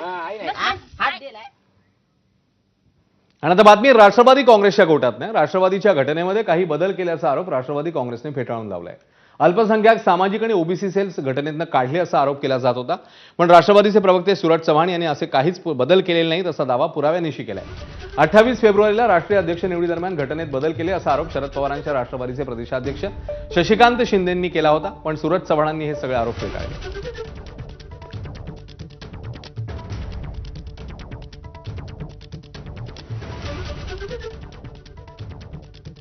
हात दिलाय. आणि आता बातमी राष्ट्रवादी काँग्रेसच्या कोर्टात नाही. राष्ट्रवादीच्या घटनेमध्ये काही बदल केल्याचा आरोप राष्ट्रवादी काँग्रेसने फेटाळून लावलाय. अल्पसंख्याक सामाजिक आणि ओबीसी सेल्स घटनेतनं काढले असा आरोप केला जात होता, पण राष्ट्रवादीचे प्रवक्ते सूरज चव्हाण यांनी असे काहीच बदल केलेले नाहीत असा दावा पुराव्यानिशी केलाय. 28 फेब्रुवारीला राष्ट्रीय अध्यक्ष निवडीदरम्यान घटनेत बदल केले असा आरोप शरद पवारांच्या राष्ट्रवादीचे प्रदेशाध्यक्ष शशिकांत शिंदेंनी केला होता, पण सूरज चव्हाणांनी हे सगळे आरोप फेटाळले.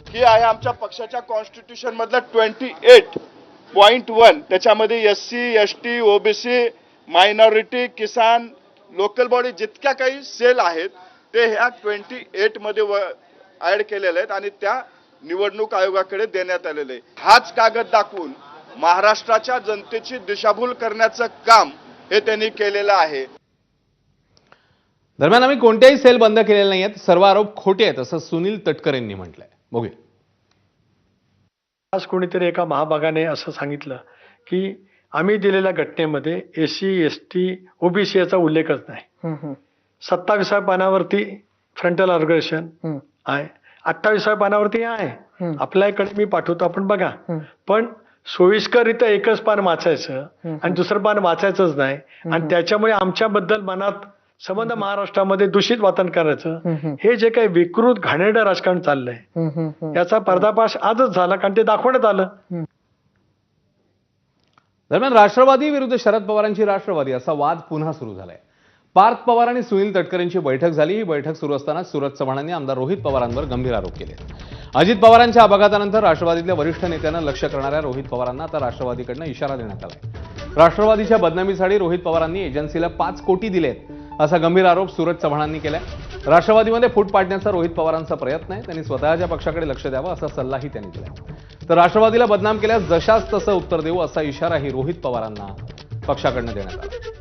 ही आहे आमच्या पक्षाच्या कॉन्स्टिट्यूशन मधलं 28.1. त्याच्यामध्ये एससी, एसटी, ओबीसी, मायनॉरिटी, किसान, लोकल बॉडी जितक्या काही सेल आहेत ते ह्या 28 मध्ये ऍड केलेले आहेत आणि त्या निवडणूक आयोगाकडे देण्यात आलेले आहे. हाच कागद दाखवून महाराष्ट्राच्या जनतेची दिशाभूल करण्याचं काम हे त्यांनी केलेलं आहे. दरम्यान आम्ही कोणत्याही सेल बंद केलेले नाहीत, सर्व आरोप खोटे आहेत असं सुनील तटकरे यांनी म्हटलंय. बघूया. आज कोणीतरी एका महाभागाने असं सांगितलं की आम्ही दिलेल्या घटनेमध्ये एससी, एसटी, ओबीसी याचा उल्लेखच नाही. 27व्या पानावरती फ्रंटल ऑर्गनायझेशन आहे, 28व्या पानावरती आहे. आपल्याकडे मी पाठवतो, आपण बघा. पण सोयीस्कररित्या एकच पान वाचायचं आणि दुसरं पान वाचायचंच नाही आणि त्याच्यामुळे आमच्याबद्दल मनात संबंध महाराष्ट्रामध्ये दूषित वातावरण करायचं, हे जे काही विकृत घाणेरडं राजकारण चाललंय याचा पर्दाफाश आजच झाला, कारण ते दाखवण्यात आलं. दरम्यान राष्ट्रवादी विरुद्ध शरद पवारांची राष्ट्रवादी असा वाद पुन्हा सुरू झालाय. पार्थ पवार आणि सुनील तटकरेंची बैठक झाली. ही बैठक सुरू असताना सूरज चव्हाणांनी आमदार रोहित पवारांवर गंभीर आरोप केले. अजित पवारांच्या अपघातानंतर राष्ट्रवादीतल्या वरिष्ठ नेत्यांना लक्ष्य करणाऱ्या रोहित पवारांना आता राष्ट्रवादीकडनं इशारा देण्यात आलाय. राष्ट्रवादीच्या बदनामीसाठी रोहित पवारांनी एजन्सीला 5 कोटी दिलेत असा गंभीर आरोप सूरज चव्हाणांनी केलाय. राष्ट्रवादीमध्ये फूट पाडण्याचा रोहित पवारांचा प्रयत्न आहे. त्यांनी स्वतःच्या पक्षाकडे लक्ष द्यावं असा सल्लाही त्यांनी दिलाय. तर राष्ट्रवादीला बदनाम केल्यास जशास तसं उत्तर देऊ असा इशाराही रोहित पवारांना पक्षाकडनं देण्यात आला.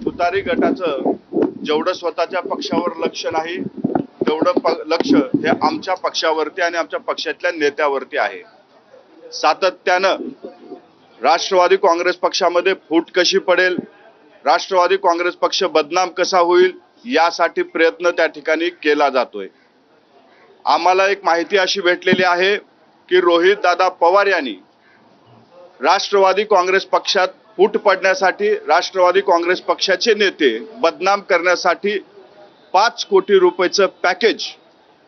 तुतारी गटाचं जेवढं स्वतःच्या पक्षावर लक्ष नाही तेवढं लक्ष हे आमच्या पक्षावरती आणि आमच्या पक्षातल्या नेत्यावरती आहे. सातत्यानं राष्ट्रवादी काँग्रेस पक्षामध्ये फूट कशी पडेल, राष्ट्रवादी काँग्रेस पक्ष बदनाम कसा होईल यासाठी प्रयत्न त्या ठिकाणी केला जातोय. आम्हाला एक माहिती अशी भेटलेली आहे की रोहित दादा पवार यांनी राष्ट्रवादी काँग्रेस पक्षात फूट पडण्यासाठी राष्ट्रवादी काँग्रेस पक्षाचे नेते बदनाम करण्यासाठी 5 कोटी रुपयाचं पॅकेज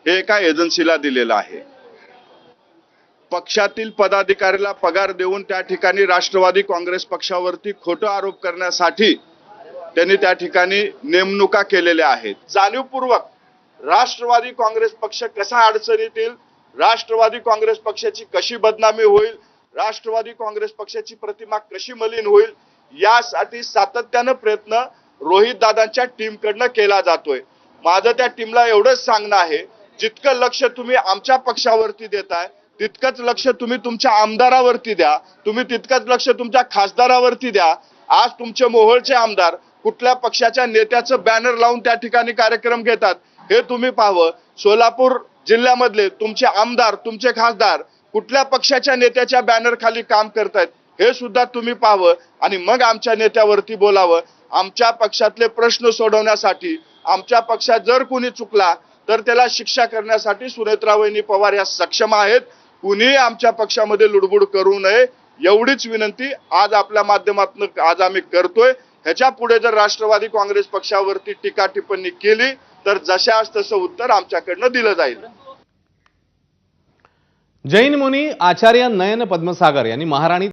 हे एका एजन्सीला दिलेलं आहे. पक्षातील पदाधिकाऱ्याला पगार देऊन त्या ठिकाणी राष्ट्रवादी काँग्रेस पक्षावरती खोटा आरोप करण्यासाठी त्यांनी त्या ठिकाणी नेमणुका केलेल्या आहेत. जाणीवपूर्वक राष्ट्रवादी काँग्रेस पक्ष कसा अडचणीत येईल, राष्ट्रवादी काँग्रेस पक्षाची कशी बदनामी होईल, राष्ट्रवादी काँग्रेस पक्षाची प्रतिमा कशी मलिन होईल यासाठी सातत्यानं प्रयत्न रोहित दादांच्या टीमकडनं केला जातोय. माझं त्या टीमला एवढंच सांगणं आहे, जितकं लक्ष तुम्ही आमच्या पक्षावरती देताय तितकंच लक्ष तुम्ही तुमच्या आमदारावरती द्या, तुम्ही तितकंच लक्ष तुमच्या खासदारावरती द्या. आज तुमचे मोहोळचे आमदार कुठल्या पक्षाच्या नेत्याचं बॅनर लावून त्या ठिकाणी कार्यक्रम घेतात हे तुम्ही पाहावं. सोलापूर जिल्ह्यामधले तुमचे आमदार, तुमचे खासदार कुठल्या पक्षाच्या नेत्याच्या बॅनर खाली काम करतायत हे सुद्धा तुम्ही पाहावं आणि मग आमच्या नेत्यावरती बोलावं. आमच्या पक्षातले प्रश्न सोडवण्यासाठी, आमच्या पक्षात जर कुणी चुकला तर त्याला शिक्षा करण्यासाठी सुनेत्रावहिनी पवार या सक्षम आहेत. कुणी आमच्या पक्षामध्ये लुडबुड करू नये एवढीच विनंती आज आपल्या माध्यमातून आज आम्ही करतोय. ह्याच्या पुढे जर राष्ट्रवादी काँग्रेस पक्षावरती टीका टिप्पणी केली तर जशास तसं उत्तर आमच्याकडनं दिलं जाईल. जैन मुनी आचार्य नयन पद्मसागर यांनी महाराणी